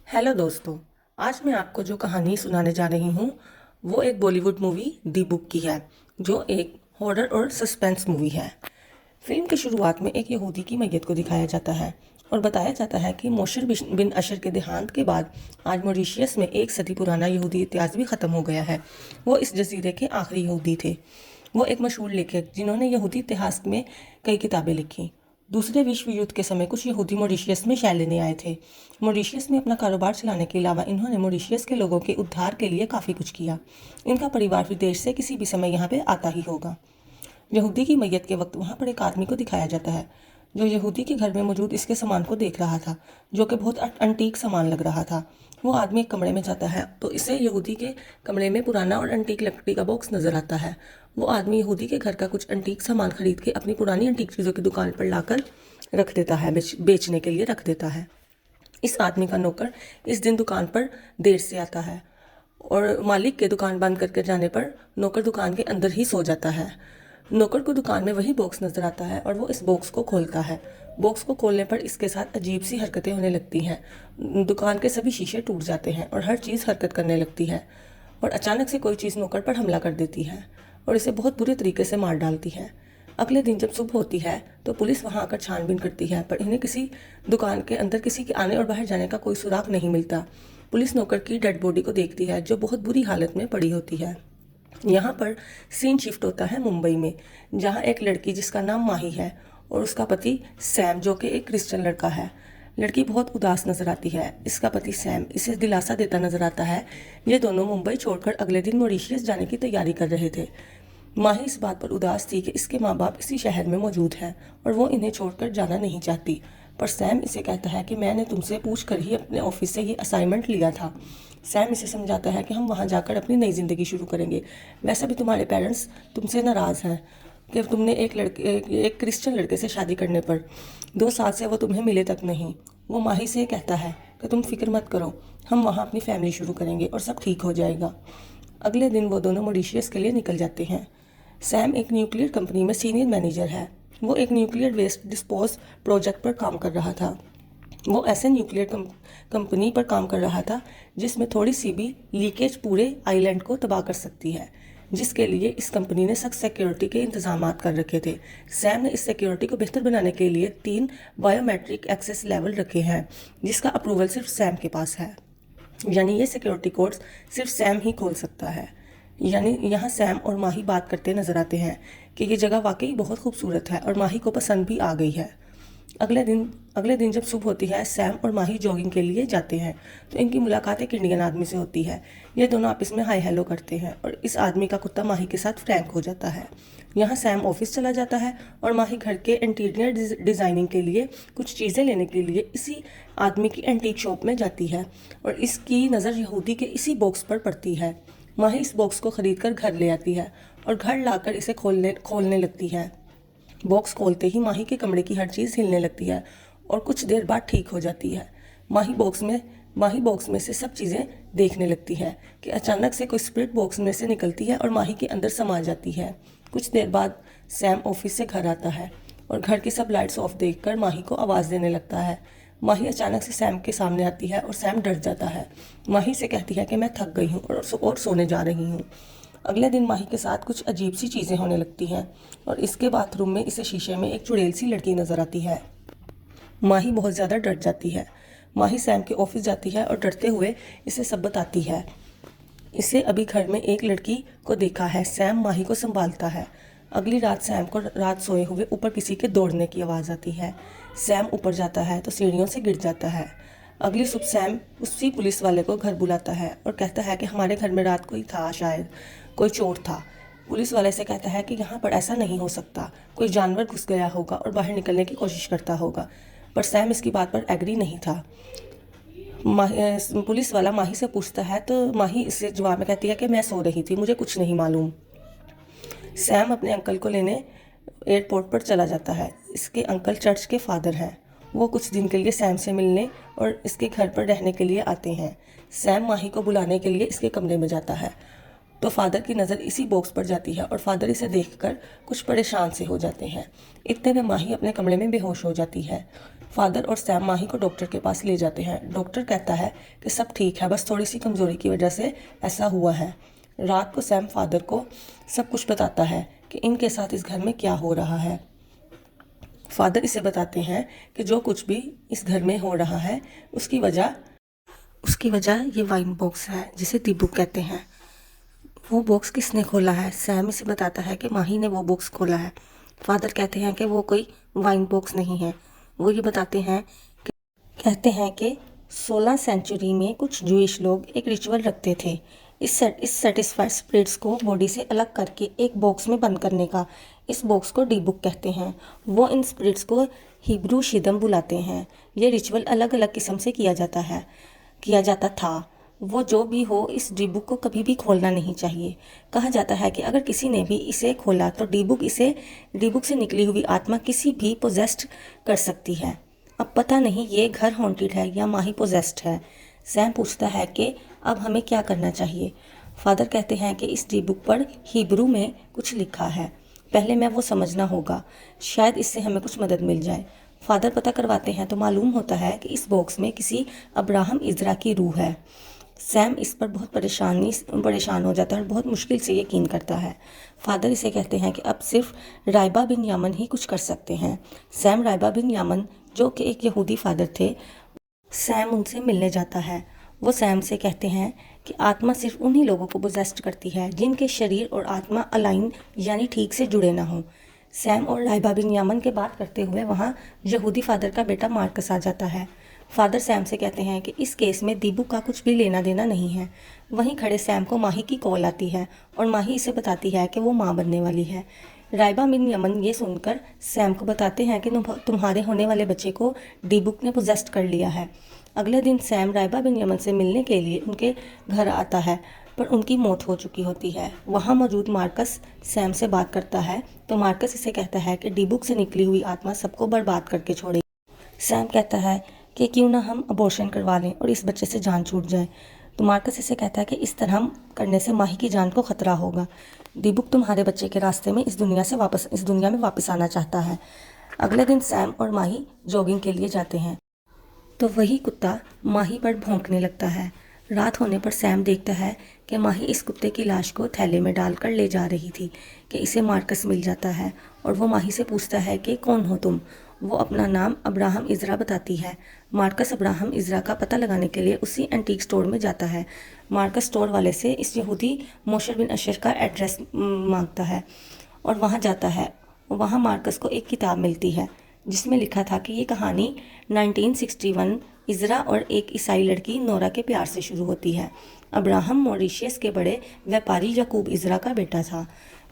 Hello दोस्तों। आज मैं आपको जो कहानी सुनाने जा रही हूँ वो एक बॉलीवुड मूवी दी बुक की है, जो एक हॉरर और सस्पेंस मूवी है। फिल्म की शुरुआत में एक यहूदी की मैयत को दिखाया जाता है और बताया जाता है कि मोशर बिन अशर के देहांत के बाद आज मॉरिशियस में एक सदी पुराना यहूदी इतिहास भी ख़त्म हो गया है। वो इस जजीरे के आखिरी यहूदी थे। वो एक मशहूर लेखक जिन्होंने यहूदी इतिहास में कई किताबें लिखी। दूसरे विश्व युद्ध के समय कुछ यहूदी मॉरिशियस में शरण लेने आए थे। मॉरिशियस में अपना कारोबार चलाने के अलावा इन्होंने मॉरिशियस के लोगों के उद्धार के लिए काफ़ी कुछ किया। इनका परिवार विदेश से किसी भी समय यहाँ पे आता ही होगा। यहूदी की मैयत के वक्त वहाँ पर एक आदमी को दिखाया जाता है जो यहूदी के घर में मौजूद इसके सामान को देख रहा था, जो कि बहुत अंटीक सामान लग रहा था। वो आदमी एक कमरे में जाता है तो इसे यहूदी के कमरे में पुराना और अंटीक लकड़ी का बॉक्स नजर आता है। वो आदमी यहूदी के घर का कुछ अंटीक सामान खरीद के अपनी पुरानी अंटीक चीज़ों की दुकान पर लाकर रख देता है, बेचने के लिए रख देता है। इस आदमी का नौकर इस दिन दुकान पर देर से आता है और मालिक के दुकान बंद करके जाने पर नौकर दुकान के अंदर ही सो जाता है। नौकर को दुकान में वही बॉक्स नजर आता है और वो इस बॉक्स को खोलता है। बॉक्स को खोलने पर इसके साथ अजीब सी हरकतें होने लगती हैं। दुकान के सभी शीशे टूट जाते हैं और हर चीज़ हरकत करने लगती है और अचानक से कोई चीज़ नौकर पर हमला कर देती है और इसे बहुत बुरे तरीके से मार डालती है। अगले दिन जब सुबह होती है तो पुलिस वहां आकर छानबीन करती है, पर इन्हें किसी दुकान के अंदर किसी के आने और बाहर जाने का कोई सुराग नहीं मिलता। पुलिस नौकर की डेड बॉडी को देखती है जो बहुत बुरी हालत में पड़ी होती है। यहाँ पर सीन शिफ्ट होता है मुंबई में, जहाँ एक लड़की जिसका नाम माही है और उसका पति सैम जो कि एक क्रिश्चियन लड़का है। लड़की बहुत उदास नजर आती है। इसका पति सैम इसे दिलासा देता नजर आता है। ये दोनों मुंबई छोड़कर अगले दिन मॉरिशियस जाने की तैयारी कर रहे थे। माही इस बात पर उदास थी कि इसके माँ बाप इसी शहर में मौजूद हैं और वो इन्हें छोड़कर जाना नहीं चाहती, पर सैम इसे कहता है कि मैंने तुमसे पूछ कर ही अपने ऑफिस से ये असाइनमेंट लिया था। सैम इसे समझाता है कि हम वहाँ जाकर अपनी नई ज़िंदगी शुरू करेंगे। वैसे भी तुम्हारे पेरेंट्स तुमसे नाराज़ हैं कि तुमने एक क्रिश्चियन लड़के से शादी करने पर 2 साल से वो तुम्हें मिले तक नहीं। वो माही से कहता है कि तुम फिक्र मत करो, हम वहाँ अपनी फैमिली शुरू करेंगे और सब ठीक हो जाएगा। अगले दिन वो दोनों मॉरिशियस के लिए निकल जाते हैं। सैम एक न्यूक्लियर कंपनी में सीनियर मैनेजर है। वो एक न्यूक्लियर वेस्ट डिस्पोज प्रोजेक्ट पर काम कर रहा था। वो ऐसे न्यूक्लियर कंपनी पर काम कर रहा था जिसमें थोड़ी सी भी लीकेज पूरे आइलैंड को तबाह कर सकती है, जिसके लिए इस कंपनी ने सख्त सिक्योरिटी के इंतजाम कर रखे थे। सैम ने इस सिक्योरिटी को बेहतर बनाने के लिए 3 बायोमेट्रिक एक्सेस लेवल रखे हैं, जिसका अप्रूवल सिर्फ सैम के पास है। यानी ये सिक्योरिटी कोड्स सिर्फ सैम ही खोल सकता है। यानी यहाँ सैम और माही बात करते नजर आते हैं कि ये जगह वाकई बहुत खूबसूरत है और माही को पसंद भी आ गई है। अगले दिन जब सुबह होती है, सैम और माही जॉगिंग के लिए जाते हैं तो इनकी मुलाकात एक इंडियन आदमी से होती है। ये दोनों आपस में हाय हेलो करते हैं और इस आदमी का कुत्ता माही के साथ फ्रैंक हो जाता है। यहाँ सैम ऑफिस चला जाता है और माही घर के इंटीरियर डिज़ाइनिंग के लिए कुछ चीज़ें लेने के लिए इसी आदमी की एंटीक शॉप में जाती है और इसकी नज़र यहूदी के इसी बॉक्स पर पड़ती है। माही इस बॉक्स को खरीद कर घर ले आती है और घर लाकर इसे खोलने लगती है। बॉक्स खोलते ही माही के कमरे की हर चीज़ हिलने लगती है और कुछ देर बाद ठीक हो जाती है। माही बॉक्स में से सब चीज़ें देखने लगती है कि अचानक से कोई स्पिरिट बॉक्स में से निकलती है और माही के अंदर समा जाती है। कुछ देर बाद सैम ऑफिस से घर आता है और घर की सब लाइट्स ऑफ देखकर माही को आवाज़ देने लगता है। माही अचानक से सैम के सामने आती है और सैम डर जाता है। माही से कहती है कि मैं थक गई हूँ और सोने जा रही हूँ। अगले दिन माही के साथ कुछ अजीब सी चीज़ें होने लगती हैं और इसके बाथरूम में इसे शीशे में एक चुड़ैल सी लड़की नज़र आती है। माही बहुत ज़्यादा डर जाती है। माही सैम के ऑफिस जाती है और डरते हुए इसे सब बताती है। इसे अभी घर में एक लड़की को देखा है। सैम माही को संभालता है। अगली रात सैम को रात सोए हुए ऊपर किसी के दौड़ने की आवाज़ आती है। सैम ऊपर जाता है तो सीढ़ियों से गिर जाता है। अगली सुबह सैम उसी पुलिस वाले को घर बुलाता है और कहता है कि हमारे घर में रात कोई था, शायद कोई चोर था। पुलिस वाले से कहता है कि यहाँ पर ऐसा नहीं हो सकता, कोई जानवर घुस गया होगा और बाहर निकलने की कोशिश करता होगा, पर सैम इसकी बात पर एग्री नहीं था। पुलिस वाला माही से पूछता है तो माही इससे जवाब में कहती है कि मैं सो रही थी, मुझे कुछ नहीं मालूम। सैम अपने अंकल को लेने एयरपोर्ट पर चला जाता है। इसके अंकल चर्च के फादर हैं। वो कुछ दिन के लिए सैम से मिलने और इसके घर पर रहने के लिए आते हैं। सैम माही को बुलाने के लिए इसके कमरे में जाता है तो फादर की नज़र इसी बॉक्स पर जाती है और फादर इसे देखकर कुछ परेशान से हो जाते हैं। इतने में माही अपने कमरे में बेहोश हो जाती है। फादर और सैम माही को डॉक्टर के पास ले जाते हैं। डॉक्टर कहता है कि सब ठीक है, बस थोड़ी सी कमज़ोरी की वजह से ऐसा हुआ है। रात को सैम फादर को सब कुछ बताता है कि इनके साथ इस घर में क्या हो रहा है। फादर इसे बताते हैं कि जो कुछ भी इस घर में हो रहा है उसकी वजह ये वाइन बॉक्स है जिसे दी बुक कहते हैं। वो बॉक्स किसने खोला है? सैम इसे बताता है कि माही ने वो बॉक्स खोला है। फादर कहते हैं कि वो कोई वाइन बॉक्स नहीं है। वो ये कहते हैं कि 16 सेंचुरी में कुछ जूइश लोग एक रिचुअल रखते थे इस सेटिस्फाइड स्पिरिट्स को बॉडी से अलग करके एक बॉक्स में बंद करने का। इस बॉक्स को डी बुक कहते हैं। वो इन स्पिरिट्स को हिब्रू शिदम बुलाते हैं। ये रिचुअल अलग अलग किस्म से किया जाता था। वो जो भी हो, इस डी बुक को कभी भी खोलना नहीं चाहिए। कहा जाता है कि अगर किसी ने भी इसे खोला तो डी बुक से निकली हुई आत्मा किसी भी पोजेस्ड कर सकती है। अब पता नहीं ये घर हॉन्टेड है या माही पोजेस्ड है। सैम पूछता है कि अब हमें क्या करना चाहिए। फादर कहते हैं कि इस डी बुक पर हिब्रू में कुछ लिखा है, पहले मैं वो समझना होगा, शायद इससे हमें कुछ मदद मिल जाए। फादर पता करवाते हैं तो मालूम होता है कि इस बॉक्स में किसी अब्राहम इज़रा की रूह है। सैम इस पर बहुत परेशान हो जाता है और बहुत मुश्किल से यकीन करता है। फादर इसे कहते हैं कि अब सिर्फ राइबा बिन यामन ही कुछ कर सकते हैं। सैम राइबा बिन यामन, जो कि एक यहूदी फादर थे, सैम उनसे मिलने जाता है। वो सैम से कहते हैं कि आत्मा सिर्फ उन्हीं लोगों को पोजेस्ट करती है जिनके शरीर और आत्मा अलाइन यानी ठीक से जुड़े ना हों। सैम और राइबा बिन यामन के बात करते हुए वहाँ यहूदी फादर का बेटा मार्कस आ जाता है। फादर सैम से कहते हैं कि इस केस में दीबू का कुछ भी लेना देना नहीं है। वहीं खड़े सैम को माही की कॉल आती है और माही इसे बताती है कि वो माँ बनने वाली है। राइबा बिन यमन ये सुनकर सैम को बताते हैं कि तुम्हारे होने वाले बच्चे को डीबुक ने पोजेस्ट कर लिया है। अगले दिन सैम राइबा बिन यमन से मिलने के लिए उनके घर आता है, पर उनकी मौत हो चुकी होती है। वहाँ मौजूद मार्कस सैम से बात करता है तो मार्कस इसे कहता है कि डीबुक से निकली हुई आत्मा सबको बर्बाद करके छोड़ेगी। सैम कहता है कि क्यों ना हम अबॉर्शन करवा लें और इस बच्चे से जान छूट जाए। तो मार्कस इसे कहता है कि इस तरह करने से माही की जान को खतरा होगा। डीबुक तुम्हारे बच्चे के रास्ते में इस दुनिया में वापस आना चाहता है। अगले दिन सैम और माही जॉगिंग के लिए जाते हैं तो वही कुत्ता माही पर भौंकने लगता है। रात होने पर सैम देखता है कि माही इस कुत्ते की लाश को थैले में डालकर ले जा रही थी कि इसे मार्कस मिल जाता है और वो माही से पूछता है कि कौन हो तुम। वो अपना नाम अब्राहम इज़रा बताती है। मार्कस अब्राहम इज़रा का पता लगाने के लिए उसी एंटीक स्टोर में जाता है। मार्कस स्टोर वाले से इस यहूदी मोशर बिन अशर का एड्रेस मांगता है और वहाँ जाता है। वहाँ मार्कस को एक किताब मिलती है जिसमें लिखा था कि ये कहानी 1961 इज़रा और एक ईसाई लड़की नोरा के प्यार से शुरू होती है। अब्राहम मॉरिशियस के बड़े व्यापारी याकूब इज़रा का बेटा था।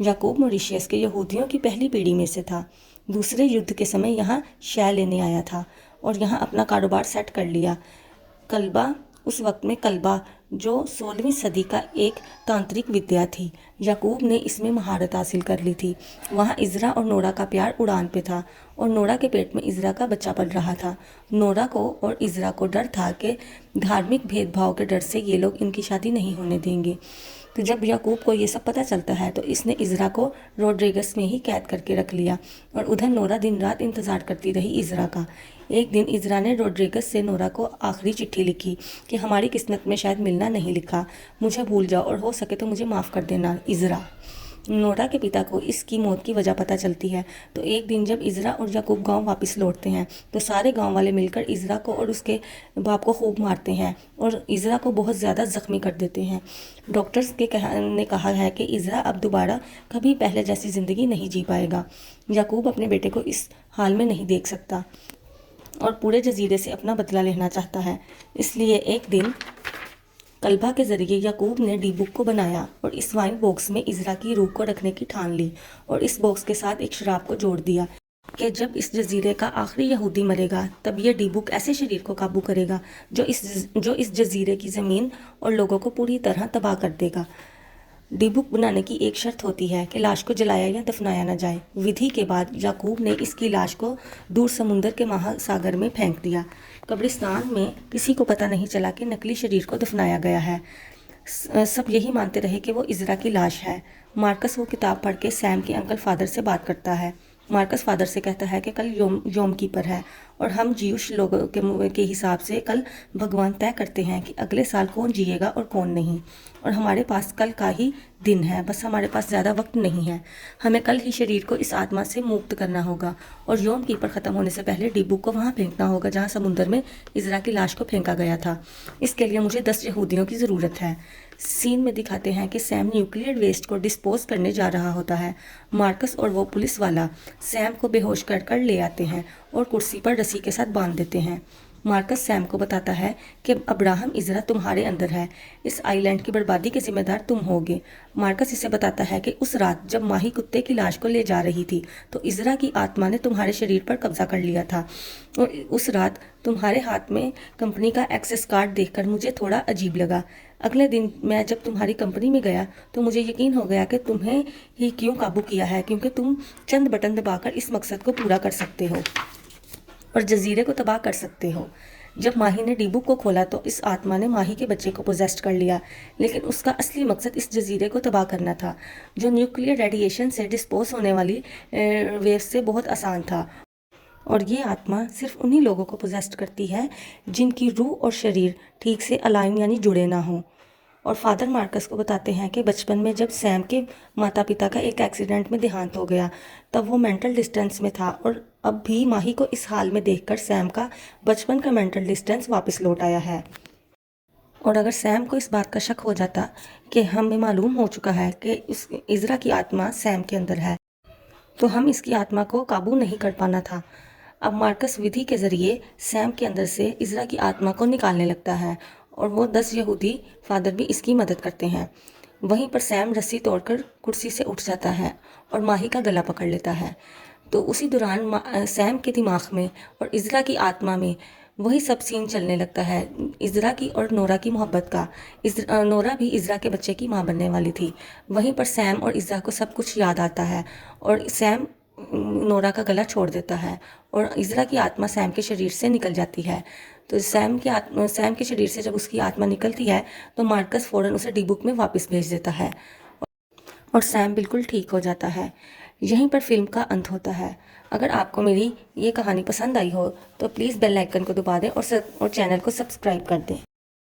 याकूब मॉरिशियस के यहूदियों की पहली पीढ़ी में से था। दूसरे युद्ध के समय यहाँ शय लेने आया था और यहाँ अपना कारोबार सेट कर लिया। कल्बा, उस वक्त में कल्बा जो 16वीं सदी का एक तांत्रिक विद्या थी, याकूब ने इसमें महारत हासिल कर ली थी। वहाँ इज़रा और नोरा का प्यार उड़ान पे था और नोरा के पेट में इज़रा का बच्चा पल रहा था। नोरा को और इज़रा को डर था कि धार्मिक भेदभाव के डर से ये लोग इनकी शादी नहीं होने देंगे। तो जब याकूब को ये सब पता चलता है तो इसने इज़रा को रोड्रिगस में ही कैद करके रख लिया और उधर नोरा दिन रात इंतज़ार करती रही इज़रा का। एक दिन इज़रा ने रोड्रिगस से नोरा को आखिरी चिट्ठी लिखी कि हमारी किस्मत में शायद मिलना नहीं लिखा, मुझे भूल जाओ और हो सके तो मुझे माफ़ कर देना इज़रा। नोरा के पिता को इसकी मौत की वजह पता चलती है तो एक दिन जब इज़रा और याकूब गांव वापस लौटते हैं तो सारे गांव वाले मिलकर इज़रा को और उसके बाप को खूब मारते हैं और इज़रा को बहुत ज़्यादा ज़ख्मी कर देते हैं। डॉक्टर्स ने कहा है कि इज़रा अब दोबारा कभी पहले जैसी ज़िंदगी नहीं जी पाएगा। याकूब अपने बेटे को इस हाल में नहीं देख सकता और पूरे जजीरे से अपना बदला लेना चाहता है। इसलिए एक दिन कल्बा के ज़रिए याकूब ने डी बुक को बनाया और इस वाइन बॉक्स में इज़रा की रूह को रखने की ठान ली और इस बॉक्स के साथ एक शराब को जोड़ दिया कि जब इस जजीरे का आखिरी यहूदी मरेगा तब यह डी बुक ऐसे शरीर को काबू करेगा जो इस जजीरे की ज़मीन और लोगों को पूरी तरह तबाह कर देगा। डी बुक बनाने की एक शर्त होती है कि लाश को जलाया या दफनाया न जाए। विधि के बाद याकूब ने इसकी लाश को दूर समुंदर के महासागर में फेंक दिया। कब्रिस्तान में किसी को पता नहीं चला कि नकली शरीर को दफनाया गया है। सब यही मानते रहे कि वो इज़रा की लाश है। मार्कस वो किताब पढ़ के सैम के अंकल फादर से बात करता है। मार्कस फादर से कहता है कि कल योम कीपर है और हम जीविश लोगों के हिसाब से कल भगवान तय करते हैं कि अगले साल कौन जिएगा और कौन नहीं। और हमारे पास कल का ही दिन है, बस हमारे पास ज़्यादा वक्त नहीं है। हमें कल ही शरीर को इस आत्मा से मुक्त करना होगा और योम कीपर ख़त्म होने से पहले डिब्बू को वहाँ फेंकना होगा जहाँ समुद्र में इज़रा की लाश को फेंका गया था। इसके लिए मुझे 10 यहूदियों की ज़रूरत है। सीन में दिखाते हैं कि सैम न्यूक्लियर वेस्ट को डिस्पोज करने जा रहा होता है। मार्कस और वो पुलिस वाला सैम को बेहोश कर ले आते हैं और कुर्सी पर रस्सी के साथ बांध देते हैं। मार्कस सैम को बताता है कि अब्राहम इज़रा तुम्हारे अंदर है, इस आइलैंड की बर्बादी के जिम्मेदार तुम होगे। मार्कस इसे बताता है कि उस रात जब माही कुत्ते की लाश को ले जा रही थी तो इज़रा की आत्मा ने तुम्हारे शरीर पर कब्जा कर लिया था और उस रात तुम्हारे हाथ में कंपनी का एक्सेस कार्ड देखकर मुझे थोड़ा अजीब लगा। अगले दिन मैं जब तुम्हारी कंपनी में गया तो मुझे यकीन हो गया कि तुम्हें ही क्यों काबू किया है, क्योंकि तुम चंद बटन दबाकर इस मकसद को पूरा कर सकते हो और जजीरे को तबाह कर सकते हो। जब माही ने डिब्बू को खोला तो इस आत्मा ने माही के बच्चे को पोजेस्ट कर लिया, लेकिन उसका असली मकसद इस जजीरे को तबाह करना था जो न्यूक्लियर रेडिएशन से डिस्पोज होने वाली वेव से बहुत आसान था। और ये आत्मा सिर्फ उन्हीं लोगों को पोजेस्ट करती है जिनकी रूह और शरीर ठीक से अलाइन यानी जुड़े ना हों। और फादर मार्कस को बताते हैं कि बचपन में जब सैम के माता पिता का एक एक्सीडेंट में देहांत हो गया तब वो मेंटल डिस्टेंस में था और अब भी माही को इस हाल में देखकर सैम का बचपन का मेंटल डिस्टेंस वापस लौट आया है। और अगर सैम को इस बात का शक हो जाता कि हमें मालूम हो चुका है कि इस इज़रा की आत्मा सैम के अंदर है तो हम इसकी आत्मा को काबू नहीं कर पाना था। अब मार्कस विधि के ज़रिए सैम के अंदर से इज़रा की आत्मा को निकालने लगता है और वो 10 यहूदी फादर भी इसकी मदद करते हैं। वहीं पर सैम रस्सी तोड़कर कुर्सी से उठ जाता है और माही का गला पकड़ लेता है। तो उसी दौरान सैम के दिमाग में और इज़रा की आत्मा में वही सब सीन चलने लगता है, इज़रा की और नोरा की मोहब्बत का। नोरा भी इज़रा के बच्चे की माँ बनने वाली थी। वहीं पर सैम और इज़रा को सब कुछ याद आता है और सैम नोरा का गला छोड़ देता है और इज़रा की आत्मा सैम के शरीर से निकल जाती है। तो सैम के शरीर से जब उसकी आत्मा निकलती है तो मार्कस फ़ौरन उसे डी-बुक में वापस भेज देता है और सैम बिल्कुल ठीक हो जाता है। यहीं पर फिल्म का अंत होता है। अगर आपको मेरी ये कहानी पसंद आई हो तो प्लीज़ बेल आइकन को दबा दें और चैनल को सब्सक्राइब कर दें।